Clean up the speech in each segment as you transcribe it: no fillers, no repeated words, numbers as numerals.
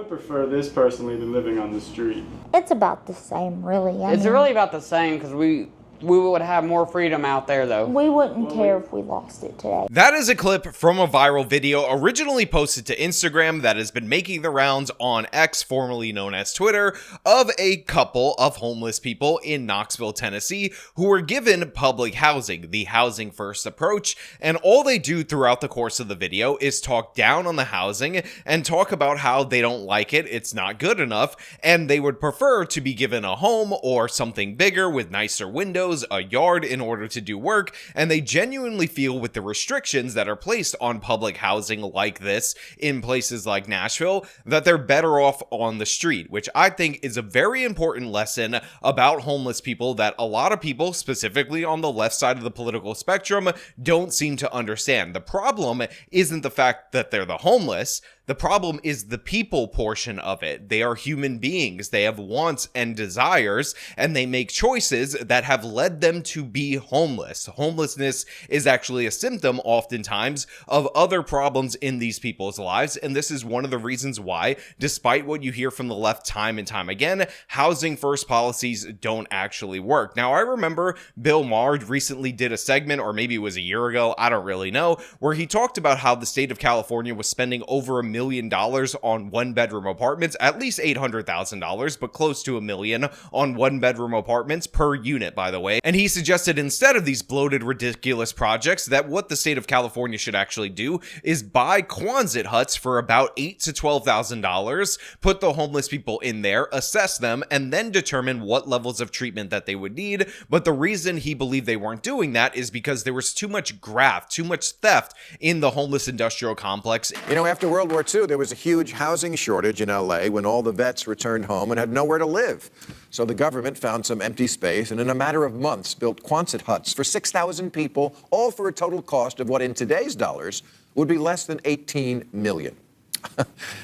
would prefer this personally to living on the street. It's about the same, really. It's really about the same because we would have more freedom out there, though. We wouldn't care if we lost it today. That is a clip from a viral video originally posted to Instagram that has been making the rounds on X, formerly known as Twitter, of a couple of homeless people in Knoxville, Tennessee, who were given public housing, the housing first approach, and all they do throughout the course of the video is talk down on the housing and talk about how they don't like it, it's not good enough, and they would prefer to be given a home or something bigger with nicer windows, a yard in order to do work, and they genuinely feel with the restrictions that are placed on public housing like this in places like Nashville that they're better off on the street, which I think is a very important lesson about homeless people that a lot of people, specifically on the left side of the political spectrum, don't seem to understand. The problem isn't the fact that they're the homeless. The problem is the people portion of it. They are human beings. They have wants and desires, and they make choices that have led them to be homeless. Homelessness is actually a symptom, oftentimes, of other problems in these people's lives, and this is one of the reasons why, despite what you hear from the left time and time again, housing first policies don't actually work. Now, I remember Bill Maher recently did a segment, or maybe it was a year ago, I don't really know, where he talked about how the state of California was spending over $1 million on one-bedroom apartments, at least $800,000, but close to $1 million on one-bedroom apartments per unit, by the way. And he suggested instead of these bloated, ridiculous projects, that what the state of California should actually do is buy Quonset huts for about $8,000 to $12,000, put the homeless people in there, assess them, and then determine what levels of treatment that they would need. But the reason he believed they weren't doing that is because there was too much graft, too much theft in the homeless industrial complex. You know, after World War II, there was a huge housing shortage in LA when all the vets returned home and had nowhere to live. So the government found some empty space and in a matter of months built Quonset huts for 6,000 people, all for a total cost of what in today's dollars would be less than $18 million.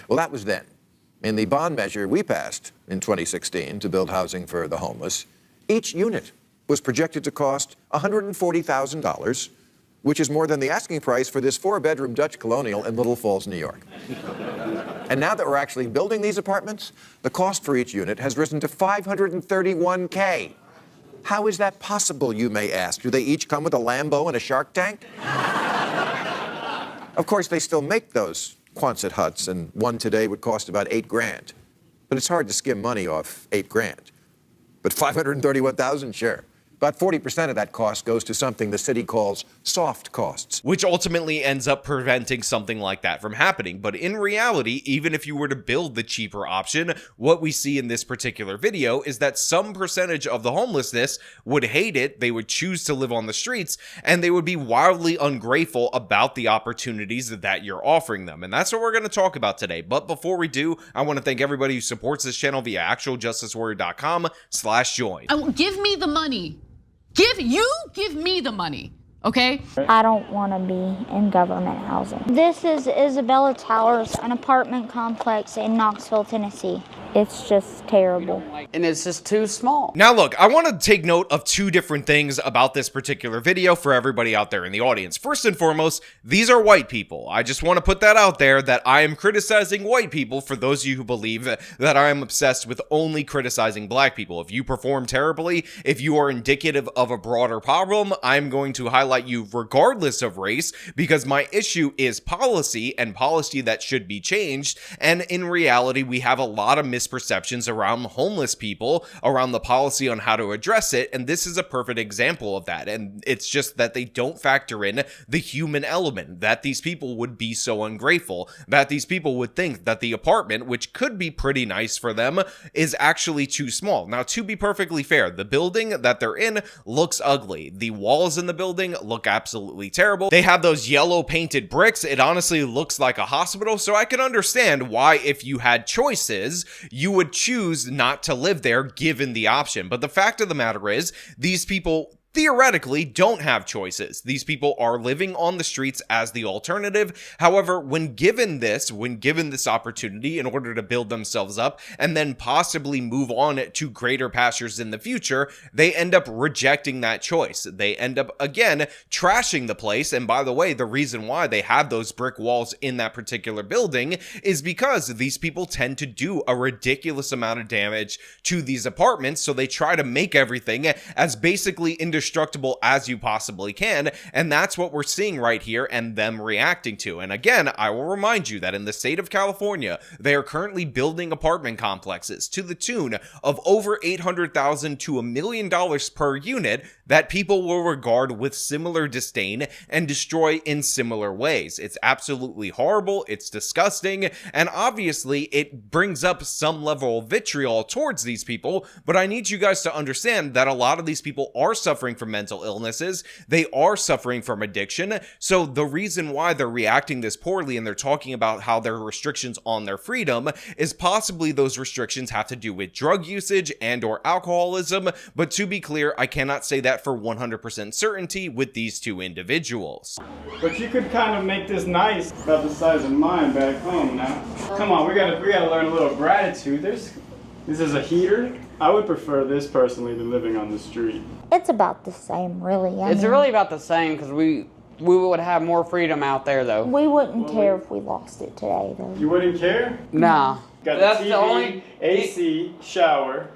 Well, that was then. In the bond measure we passed in 2016 to build housing for the homeless, each unit was projected to cost $140,000, which is more than the asking price for this 4-bedroom Dutch colonial in Little Falls, New York. And now that we're actually building these apartments, the cost for each unit has risen to $531K. How is that possible, you may ask? Do they each come with a Lambo and a Shark Tank? Of course, they still make those Quonset huts, and one today would cost about $8,000. But it's hard to skim money off $8,000. But $531,000, sure. About 40% of that cost goes to something the city calls soft costs, which ultimately ends up preventing something like that from happening. But in reality, even if you were to build the cheaper option, what we see in this particular video is that some percentage of the homelessness would hate it, they would choose to live on the streets, and they would be wildly ungrateful about the opportunities that you're offering them. And that's what we're going to talk about today. But before we do, I want to thank everybody who supports this channel via actualjusticewarrior.com/join. Give me the money. Give me the money, okay? I don't want to be in government housing. This is Isabella Towers, an apartment complex in Knoxville, Tennessee. It's just terrible. And it's just too small. Now look, I want to take note of two different things about this particular video for everybody out there in the audience. First and foremost, these are white people. I just want to put that out there that I am criticizing white people for those of you who believe that I am obsessed with only criticizing black people. If you perform terribly, if you are indicative of a broader problem, I'm going to highlight you regardless of race, because my issue is policy and policy that should be changed. And in reality, we have a lot of misperceptions around homeless people, around the policy on how to address it, and this is a perfect example of that. And it's just that they don't factor in the human element, that these people would be so ungrateful, that these people would think that the apartment, which could be pretty nice for them, is actually too small. Now, to be perfectly fair, the building that they're in looks ugly. The walls in the building look absolutely terrible. They have those yellow painted bricks. It honestly looks like a hospital, so I can understand why, if you had choices, you would choose not to live there given the option. But the fact of the matter is, these people theoretically don't have choices. These people are living on the streets as the alternative. However, when given this opportunity in order to build themselves up and then possibly move on to greater pastures in the future, they end up rejecting that choice. They end up, again, trashing the place. And by the way, the reason why they have those brick walls in that particular building is because these people tend to do a ridiculous amount of damage to these apartments. So they try to make everything as basically indestructible as you possibly can, and that's what we're seeing right here and them reacting to. And again, I will remind you that in the state of California, they are currently building apartment complexes to the tune of over $800,000 to $1 million per unit that people will regard with similar disdain and destroy in similar ways. It's absolutely horrible, it's disgusting, and obviously it brings up some level of vitriol towards these people, but I need you guys to understand that a lot of these people are suffering from mental illnesses, they are suffering from addiction, so the reason why they're reacting this poorly and they're talking about how there are restrictions on their freedom is possibly those restrictions have to do with drug usage and or alcoholism, but to be clear, I cannot say that for 100% certainty with these two individuals. But you could kind of make this nice, about the size of mine back home now. Come on, we gotta learn a little gratitude. This is a heater. I would prefer this personally to living on the street. It's about the same, really. It's really about the same because we would have more freedom out there, though. We wouldn't care if we lost it today, though. You wouldn't care? Nah. Got That's the TV, the only AC, shower,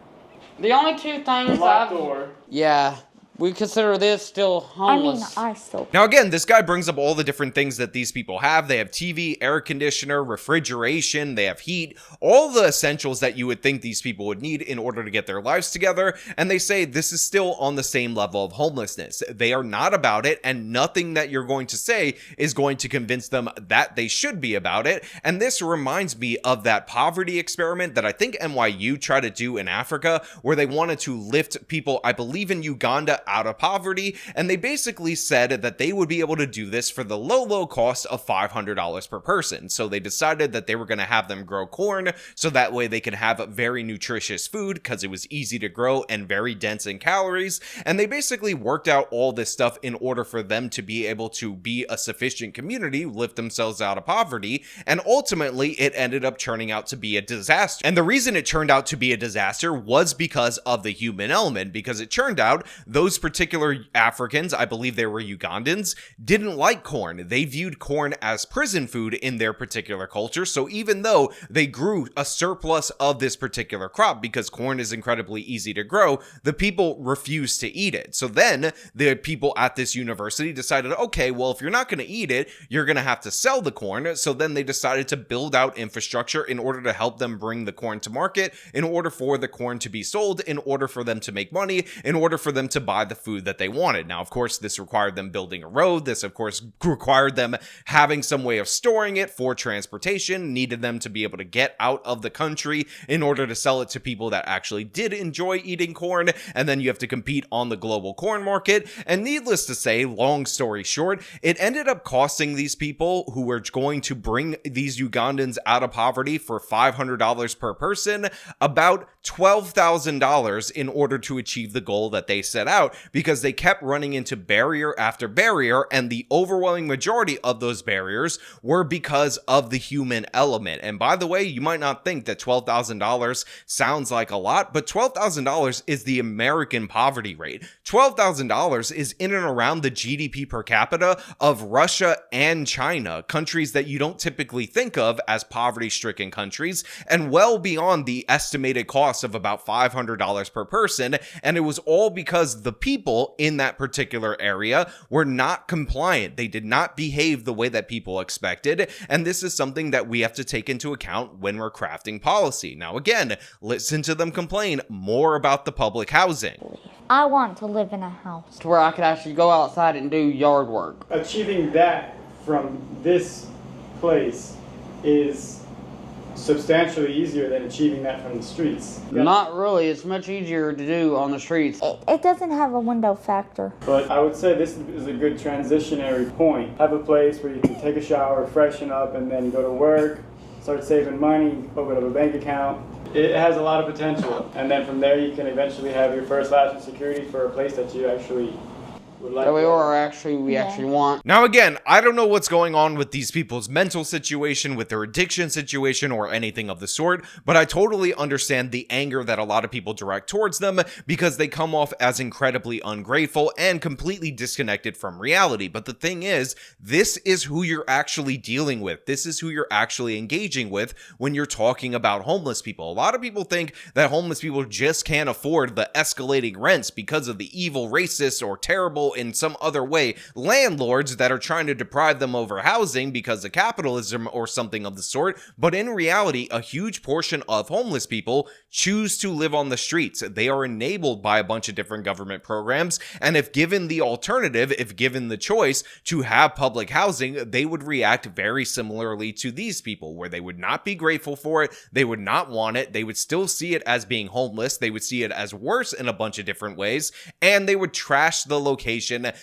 The only two things locked door. Yeah. We consider this still homeless. I still. Now again, this guy brings up all the different things that these people have. They have TV, air conditioner, refrigeration, they have heat, all the essentials that you would think these people would need in order to get their lives together, and they say this is still on the same level of homelessness. They are not about it, and nothing that you're going to say is going to convince them that they should be about it, and this reminds me of that poverty experiment that I think NYU tried to do in Africa, where they wanted to lift people, I believe in Uganda, out of poverty, and they basically said that they would be able to do this for the low cost of $500 per person. So they decided that they were going to have them grow corn so that way they could have very nutritious food because it was easy to grow and very dense in calories, and they basically worked out all this stuff in order for them to be able to be a sufficient community, lift themselves out of poverty, and ultimately it ended up turning out to be a disaster. And the reason it turned out to be a disaster was because of the human element, because it turned out those particular Africans, I believe they were Ugandans, didn't like corn. They viewed corn as prison food in their particular culture. So even though they grew a surplus of this particular crop because corn is incredibly easy to grow, the people refused to eat it. So then the people at this university decided, okay, well, if you're not going to eat it, you're going to have to sell the corn. So then they decided to build out infrastructure in order to help them bring the corn to market, in order for the corn to be sold, in order for them to make money, in order for them to buy the food that they wanted. Now, of course, this required them building a road. This, of course, required them having some way of storing it for transportation, needed them to be able to get out of the country in order to sell it to people that actually did enjoy eating corn, and then you have to compete on the global corn market. And needless to say, long story short, it ended up costing these people who were going to bring these Ugandans out of poverty for $500 per person about $12,000 in order to achieve the goal that they set out, because they kept running into barrier after barrier, and the overwhelming majority of those barriers were because of the human element. And by the way, you might not think that $12,000 sounds like a lot, but $12,000 is the American poverty rate. $12,000 is in and around the GDP per capita of Russia and China, countries that you don't typically think of as poverty-stricken countries, and well beyond the estimated cost of about $500 per person. And it was all because the people in that particular area were not compliant. They did not behave the way that people expected, and this is something that we have to take into account when we're crafting policy. Now again, listen to them complain more about the public housing. I want to live in a house to where I could actually go outside and do yard work. Achieving that from this place is substantially easier than achieving that from the streets. Not really. It's much easier to do on the streets. It doesn't have a window factor. But I would say this is a good transitionary point. Have a place where you can take a shower, freshen up, and then go to work, start saving money, open up a bank account. It has a lot of potential, and then from there you can eventually have your first lasting security for a place that you actually would like. That we to- are we actually want. Now again, I don't know what's going on with these people's mental situation, with their addiction situation, or anything of the sort, but I totally understand the anger that a lot of people direct towards them because they come off as incredibly ungrateful and completely disconnected from reality. But the thing is, this is who you're actually dealing with. This is who you're actually engaging with when you're talking about homeless people. A lot of people think that homeless people just can't afford the escalating rents because of the evil, racist, or terrible in some other way landlords that are trying to deprive them over housing because of capitalism or something of the sort. But in reality, a huge portion of homeless people choose to live on the streets. They are enabled by a bunch of different government programs, and if given the alternative, if given the choice to have public housing, they would react very similarly to these people, where they would not be grateful for it, they would not want it, they would still see it as being homeless, they would see it as worse in a bunch of different ways, and they would trash the location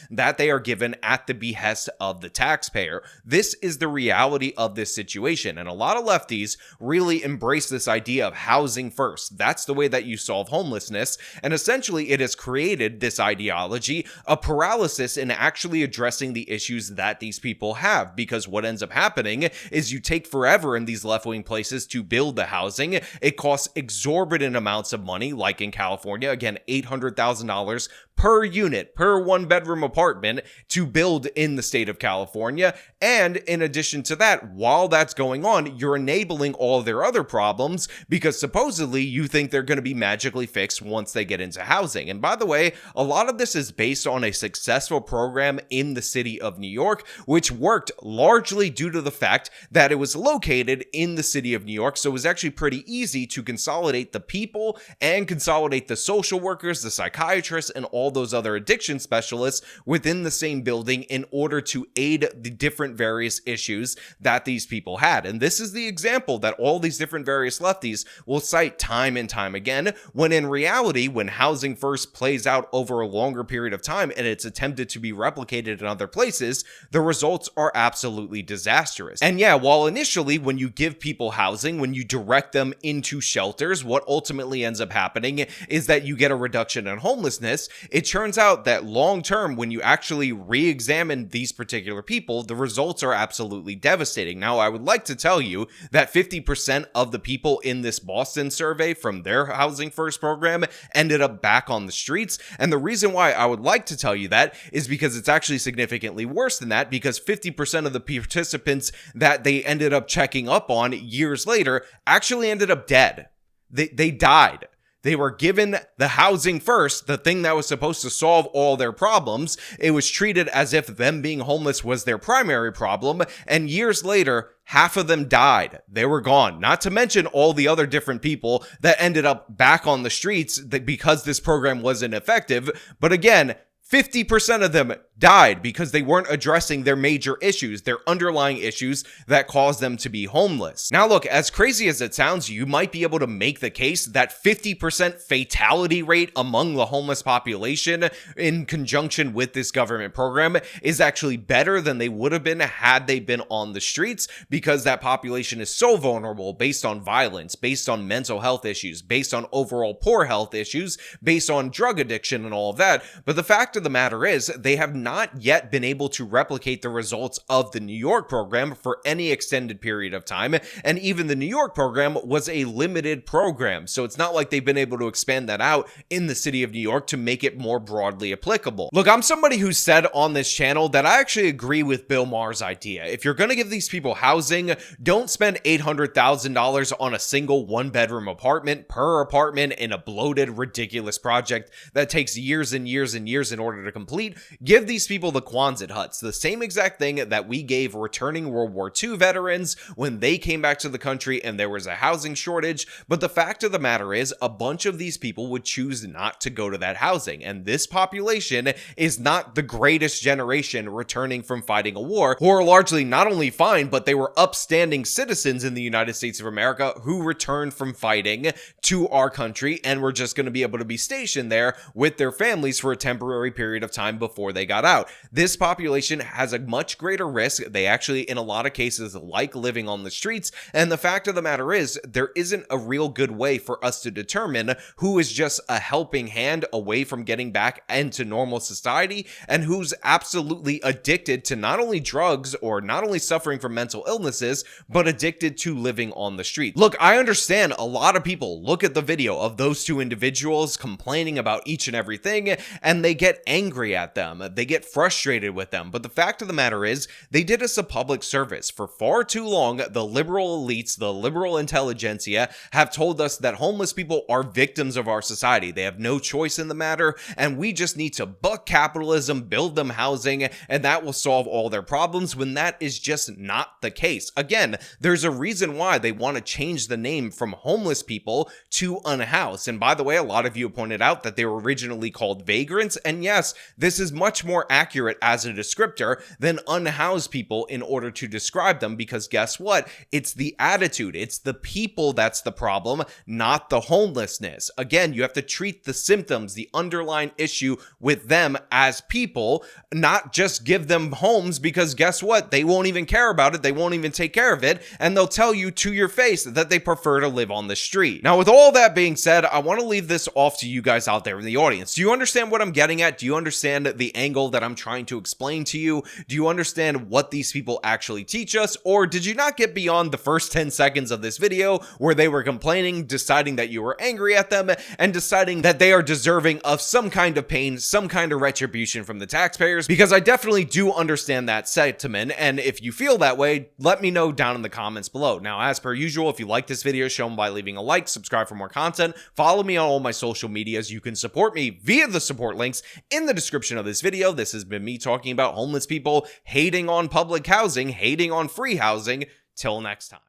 that they are given at the behest of the taxpayer. This is the reality of this situation, and a lot of lefties really embrace this idea of housing first. That's the way that you solve homelessness, and essentially it has created this ideology, a paralysis in actually addressing the issues that these people have, because what ends up happening is you take forever in these left-wing places to build the housing. It costs exorbitant amounts of money, like in California, again, $800,000 per unit, per one-bedroom apartment to build in the state of California. And in addition to that, while that's going on, you're enabling all their other problems because supposedly you think they're going to be magically fixed once they get into housing. And by the way, a lot of this is based on a successful program in the city of New York, which worked largely due to the fact that it was located in the city of New York. So it was actually pretty easy to consolidate the people and consolidate the social workers, the psychiatrists, and all those other addiction specialists within the same building in order to aid the different various issues that these people had. And this is the example that all these different various lefties will cite time and time again, when in reality, when housing first plays out over a longer period of time and it's attempted to be replicated in other places, the results are absolutely disastrous. And yeah, while initially when you give people housing, when you direct them into shelters, what ultimately ends up happening is that you get a reduction in homelessness. It turns out that long term, when you actually re-examine these particular people, the results are absolutely devastating. Now, I would like to tell you that 50% of the people in this Boston survey from their Housing First program ended up back on the streets. And the reason why I would like to tell you that is because it's actually significantly worse than that, because 50% of the participants that they ended up checking up on years later actually ended up dead. They died. They were given the housing first, the thing that was supposed to solve all their problems. It was treated as if them being homeless was their primary problem. And years later, half of them died. They were gone. Not to mention all the other different people that ended up back on the streets because this program wasn't effective. But again, 50% of them died because they weren't addressing their major issues, their underlying issues that caused them to be homeless. Now look, as crazy as it sounds, you might be able to make the case that 50% fatality rate among the homeless population in conjunction with this government program is actually better than they would have been had they been on the streets, because that population is so vulnerable based on violence, based on mental health issues, based on overall poor health issues, based on drug addiction and all of that. But the fact of the matter is, they have not yet been able to replicate the results of the New York program for any extended period of time. And even the New York program was a limited program. So it's not like they've been able to expand that out in the city of New York to make it more broadly applicable. Look, I'm somebody who said on this channel that I actually agree with Bill Maher's idea. If you're going to give these people housing, don't spend $800,000 on a single one-bedroom apartment per apartment in a bloated, ridiculous project that takes years and years and years in order to complete. Give these people the Quonset huts, the same exact thing that we gave returning World War II veterans when they came back to the country and there was a housing shortage. But the fact of the matter is, a bunch of these people would choose not to go to that housing, and this population is not the greatest generation returning from fighting a war, who are largely not only fine, but they were upstanding citizens in the United States of America who returned from fighting to our country and were just going to be able to be stationed there with their families for a temporary period of time before they got out. This population has a much greater risk. They actually, in a lot of cases, like living on the streets. And the fact of the matter is, there isn't a real good way for us to determine who is just a helping hand away from getting back into normal society and who's absolutely addicted to not only drugs or not only suffering from mental illnesses, but addicted to living on the street. Look, I understand a lot of people look at the video of those two individuals complaining about each and everything, and they get angry at them. They get frustrated with them. But the fact of the matter is, they did us a public service. For far too long, the liberal elites, the liberal intelligentsia, have told us that homeless people are victims of our society. They have no choice in the matter, and we just need to buck capitalism, build them housing, and that will solve all their problems, when that is just not the case. Again, there's a reason why they want to change the name from homeless people to unhoused. And by the way, a lot of you pointed out that they were originally called vagrants, and yes, this is much more accurate as a descriptor than unhoused people in order to describe them, because guess what? It's the attitude, it's the people that's the problem, not the homelessness. Again, you have to treat the symptoms, the underlying issue with them as people, not just give them homes, because guess what? They won't even care about it, they won't even take care of it, and they'll tell you to your face that they prefer to live on the street. Now, with all that being said, I want to leave this off to you guys out there in the audience. Do you understand what I'm getting at? Do you understand the angle that I'm trying to explain to you? Do you understand what these people actually teach us? Or did you not get beyond the first 10 seconds of this video where they were complaining, deciding that you were angry at them, and deciding that they are deserving of some kind of pain, some kind of retribution from the taxpayers? Because I definitely do understand that sentiment, and if you feel that way, let me know down in the comments below. Now, as per usual, if you like this video, show them by leaving a like, subscribe for more content, follow me on all my social medias. You can support me via the support links in the description of this video. This has been me talking about homeless people hating on public housing, hating on free housing. Till next time.